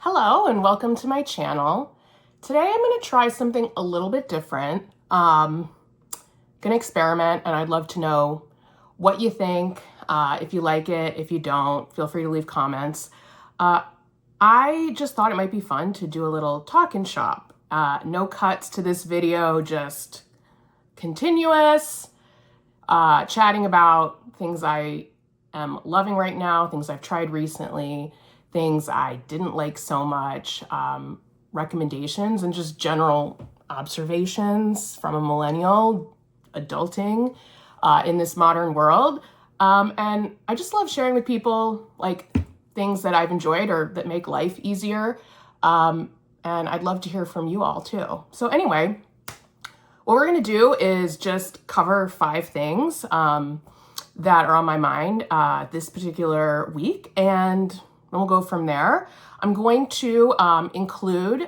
Hello and welcome to my channel. Today I'm going to try something a little bit different. Going to experiment and I'd love to know what you think. If you like it, if you don't, feel free to leave comments. I just thought it might be fun to do a little talk and shop. No cuts to this video, just continuous chatting about things I am loving right now, things I've tried recently, things I didn't like so much, recommendations, and just general observations from a millennial adulting in this modern world. And I just love sharing with people like things that I've enjoyed or that make life easier. And I'd love to hear from you all too. So anyway, what we're going to do is just cover 5 things that are on my mind this particular week, and we'll go from there. I'm going to include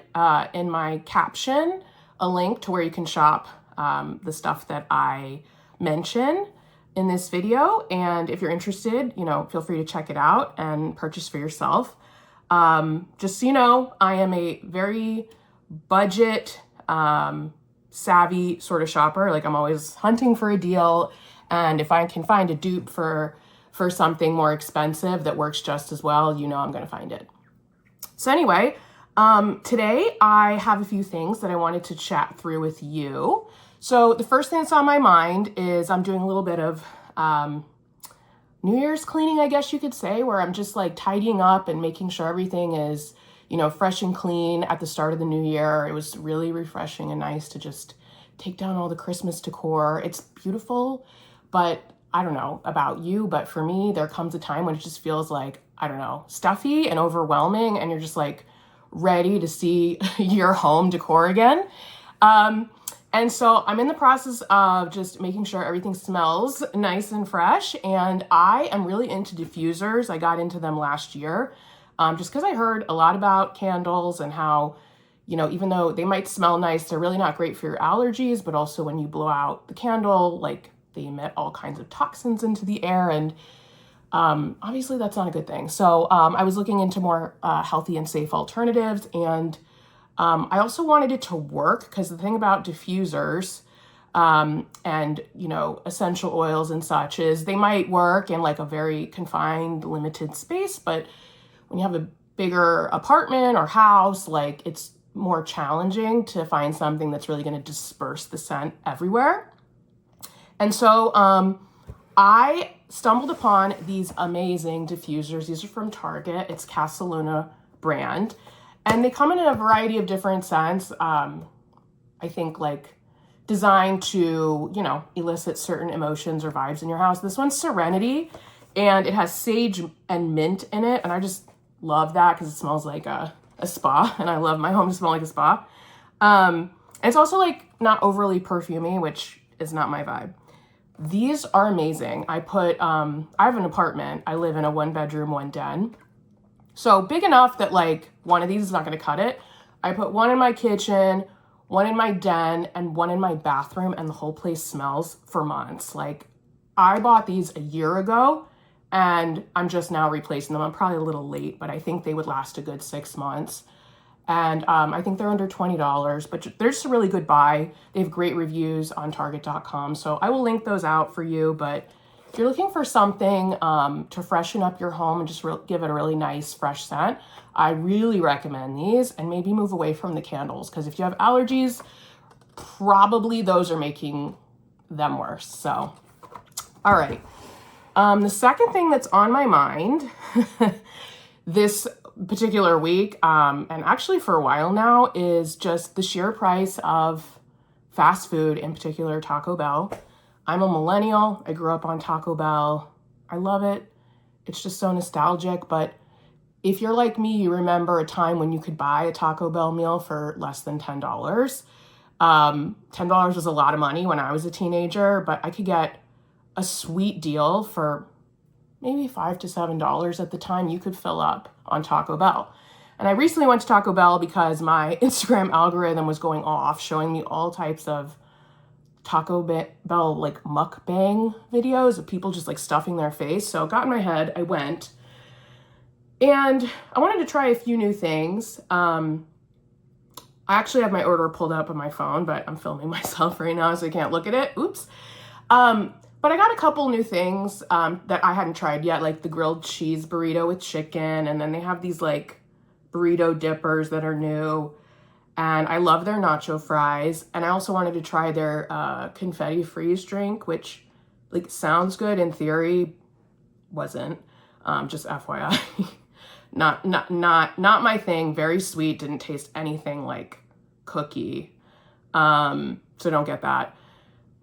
in my caption a link to where you can shop the stuff that I mention in this video. And if you're interested, feel free to check it out and purchase for yourself. Just so you know, I am a very budget savvy sort of shopper. Like, I'm always hunting for a deal. And if I can find a dupe for something more expensive that works just as well, I'm going to find it. So anyway, today I have a few things that I wanted to chat through with you. So the first thing that's on my mind is I'm doing a little bit of New Year's cleaning, I guess you could say, where I'm just like tidying up and making sure everything is, fresh and clean at the start of the new year. It was really refreshing and nice to just take down all the Christmas decor. It's beautiful, but I don't know about you, but for me, there comes a time when it just feels like, I don't know, stuffy and overwhelming, and you're just like ready to see your home decor again. And so I'm in the process of just making sure everything smells nice and fresh. And I am really into diffusers. I got into them last year just because I heard a lot about candles and how, even though they might smell nice, they're really not great for your allergies. But also when you blow out the candle, like, they emit all kinds of toxins into the air. And obviously that's not a good thing. So I was looking into more healthy and safe alternatives. And I also wanted it to work, because the thing about diffusers and, essential oils and such is they might work in like a very confined, limited space. But when you have a bigger apartment or house, like, it's more challenging to find something that's really going to disperse the scent everywhere. And so I stumbled upon these amazing diffusers. These are from Target. It's Casa Luna brand. And they come in a variety of different scents. I think like designed to, elicit certain emotions or vibes in your house. This one's Serenity, and it has sage and mint in it. And I just love that because it smells like a spa. And I love my home to smell like a spa. And it's also like not overly perfumey, which is not my vibe. These are amazing. I have an apartment. I live in a 1-bedroom, 1-den. So big enough that like one of these is not going to cut it. I put one in my kitchen, one in my den, and one in my bathroom, and the whole place smells for months. Like, I bought these a year ago and I'm just now replacing them. I'm probably a little late, but I think they would last a good 6 months. And I think they're under $20, but they're just a really good buy. They have great reviews on Target.com. So I will link those out for you. But if you're looking for something to freshen up your home and just give it a really nice, fresh scent, I really recommend these, and maybe move away from the candles, because if you have allergies, probably those are making them worse. So, all right. The second thing that's on my mind this particular week, and actually for a while now, is just the sheer price of fast food, in particular Taco Bell. I'm a millennial. I grew up on Taco Bell. I love it. It's just so nostalgic. But if you're like me, you remember a time when you could buy a Taco Bell meal for less than $10. $10 was a lot of money when I was a teenager, but I could get a sweet deal for maybe $5 to $7 at the time. You could fill up on Taco Bell. And I recently went to Taco Bell because my Instagram algorithm was going off, showing me all types of Taco Bell like mukbang videos of people just like stuffing their face. So it got in my head. I went. And I wanted to try a few new things. I actually have my order pulled up on my phone, but I'm filming myself right now, so I can't look at it. Oops. But I got a couple new things that I hadn't tried yet, like the grilled cheese burrito with chicken. And then they have these like burrito dippers that are new. And I love their nacho fries. And I also wanted to try their confetti freeze drink, which like sounds good in theory, wasn't. Just FYI. Not my thing. Very sweet. Didn't taste anything like cookie. So don't get that.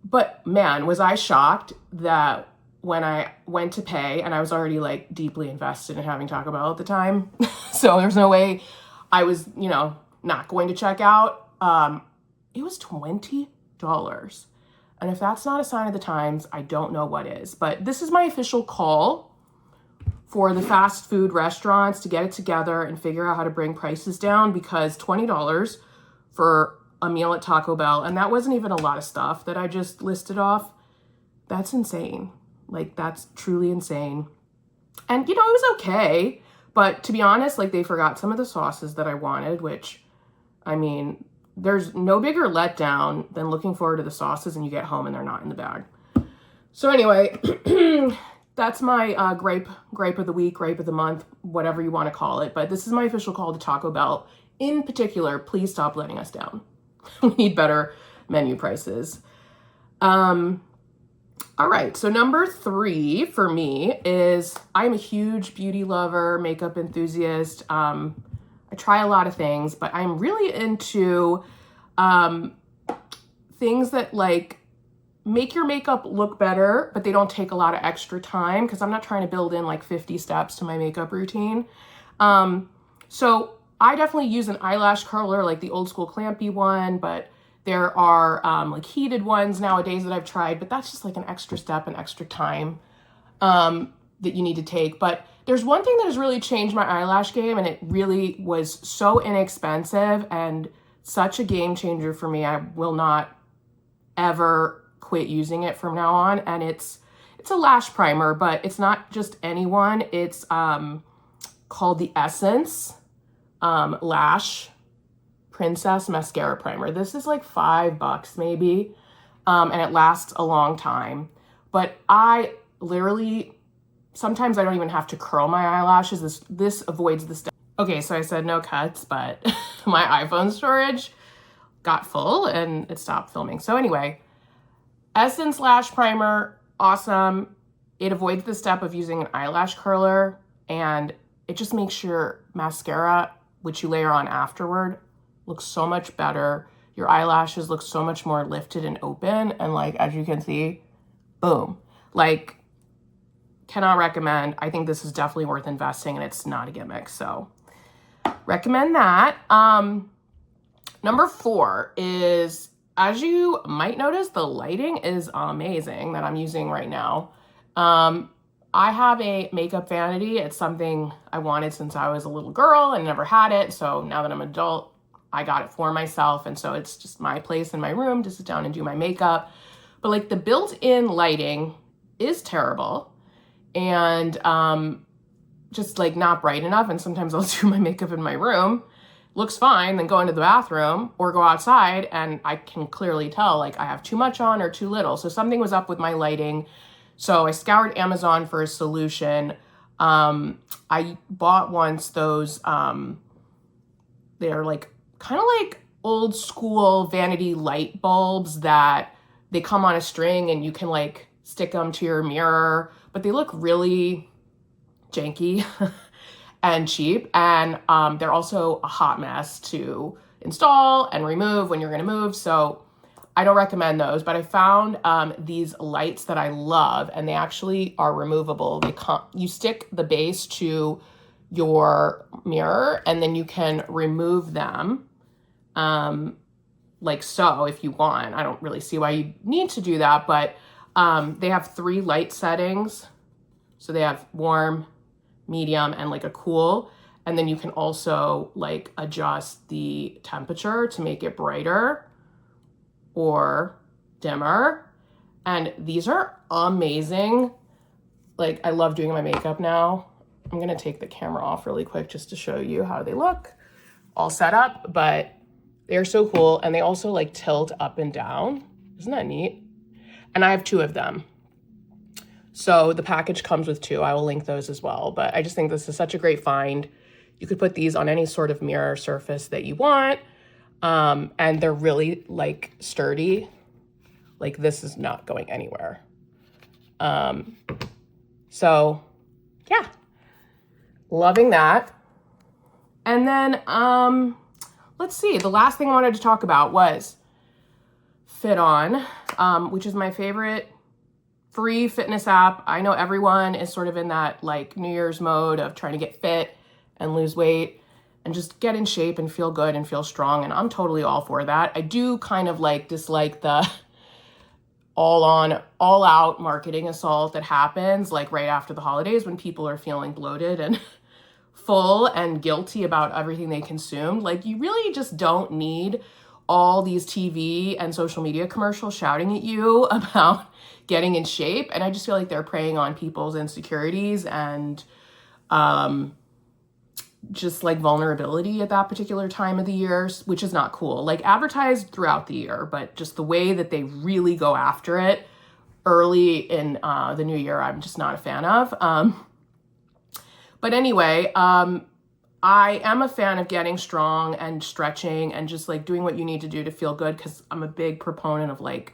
But man, was I shocked that when I went to pay, and I was already like deeply invested in having Taco Bell at the time. So there's no way I was, not going to check out. It was $20. And if that's not a sign of the times, I don't know what is. But this is my official call for the fast food restaurants to get it together and figure out how to bring prices down, because $20 for a meal at Taco Bell, and that wasn't even a lot of stuff that I just listed off. That's insane. Like, that's truly insane. And, it was okay. But to be honest, like, they forgot some of the sauces that I wanted, which, I mean, there's no bigger letdown than looking forward to the sauces and you get home and they're not in the bag. So anyway, that's my gripe of the week, gripe of the month, whatever you want to call it. But this is my official call to Taco Bell. In particular, please stop letting us down. We need better menu prices. All right, so number 3 for me is I'm a huge beauty lover, makeup enthusiast. I try a lot of things, but I'm really into things that like make your makeup look better, but they don't take a lot of extra time, because I'm not trying to build in like 50 steps to my makeup routine. So I definitely use an eyelash curler, like the old school clampy one, but there are like heated ones nowadays that I've tried, but that's just like an extra step and extra time that you need to take. But there's one thing that has really changed my eyelash game, and it really was so inexpensive and such a game changer for me. I will not ever quit using it from now on. And it's a lash primer, but it's not just any one. It's called the Essence Lash Princess Mascara Primer. This is like $5 maybe, and it lasts a long time. But I literally, sometimes I don't even have to curl my eyelashes. This avoids the step. Okay, so I said no cuts, but my iPhone storage got full and it stopped filming. So anyway, Essence Lash Primer, awesome. It avoids the step of using an eyelash curler, and it just makes your mascara, which you layer on afterward, look so much better. Your eyelashes look so much more lifted and open. And like, as you can see, boom. Like, cannot recommend. I think this is definitely worth investing, and it's not a gimmick. So recommend that. Number 4 is, as you might notice, the lighting is amazing that I'm using right now. I have a makeup vanity. It's something I wanted since I was a little girl and never had it. So now that I'm an adult, I got it for myself. And so it's just my place in my room to sit down and do my makeup. But like, the built-in lighting is terrible and just like not bright enough. And sometimes I'll do my makeup in my room, looks fine, then go into the bathroom or go outside, and I can clearly tell like I have too much on or too little. So something was up with my lighting. So I scoured Amazon for a solution. I bought once those, they're like kind of like old school vanity light bulbs that they come on a string and you can like stick them to your mirror, but they look really janky and cheap. And they're also a hot mess to install and remove when you're gonna move. So I don't recommend those, but I found these lights that I love, and they actually are removable. You stick the base to your mirror, and then you can remove them like so if you want. I don't really see why you need to do that, but they have 3 light settings. So they have warm, medium, and like a cool. And then you can also like adjust the temperature to make it brighter or dimmer. And these are amazing. Like, I love doing my makeup now. I'm gonna take the camera off really quick just to show you how they look all set up, but they're so cool. And they also like tilt up and down. Isn't that neat? And I have 2 of them. So the package comes with 2. I will link those as well. But I just think this is such a great find. You could put these on any sort of mirror surface that you want. And they're really like sturdy. Like this is not going anywhere. So yeah, loving that. And then, let's see, the last thing I wanted to talk about was Fit On, which is my favorite free fitness app. I know everyone is sort of in that like New Year's mode of trying to get fit and lose weight and just get in shape and feel good and feel strong. And I'm totally all for that. I do kind of like dislike the all out marketing assault that happens like right after the holidays when people are feeling bloated and full and guilty about everything they consumed. Like you really just don't need all these TV and social media commercials shouting at you about getting in shape. And I just feel like they're preying on people's insecurities and just like vulnerability at that particular time of the year, which is not cool. Like advertised throughout the year, but just the way that they really go after it early in the new year, I'm just not a fan of. But anyway, I am a fan of getting strong and stretching and just like doing what you need to do to feel good, because I'm a big proponent of like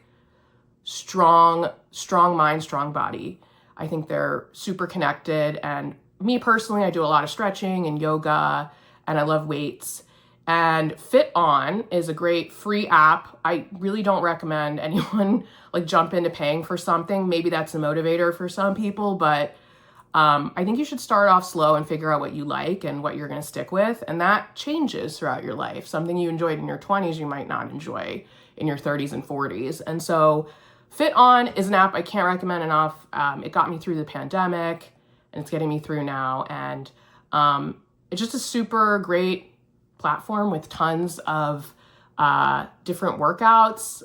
strong mind, strong body. I think they're super connected. And me personally, I do a lot of stretching and yoga and I love weights. And Fit On is a great free app. I really don't recommend anyone like jump into paying for something. Maybe that's a motivator for some people, but I think you should start off slow and figure out what you like and what you're going to stick with. And that changes throughout your life. Something you enjoyed in your 20s, you might not enjoy in your 30s and 40s. And so Fit On is an app I can't recommend enough. It got me through the pandemic and it's getting me through now. And it's just a super great platform with tons of different workouts,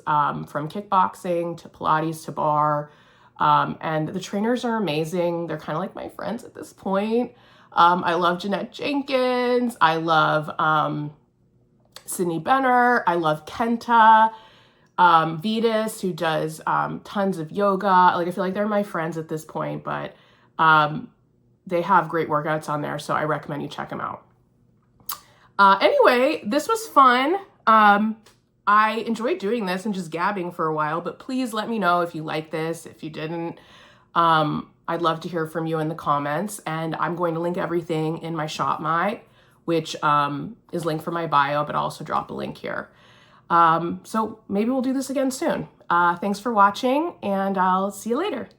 from kickboxing to Pilates to bar. And the trainers are amazing. They're kind of like my friends at this point. I love Jeanette Jenkins. I love Sydney Benner. I love Kenta. Vitas, who does tons of yoga. Like I feel like they're my friends at this point, but they have great workouts on there, so I recommend you check them out. Anyway, this was fun. I enjoyed doing this and just gabbing for a while, but please let me know if you like this. If you didn't, I'd love to hear from you in the comments. And I'm going to link everything in my Shop My, which is linked for my bio, but I'll also drop a link here. So maybe we'll do this again soon. Thanks for watching, and I'll see you later.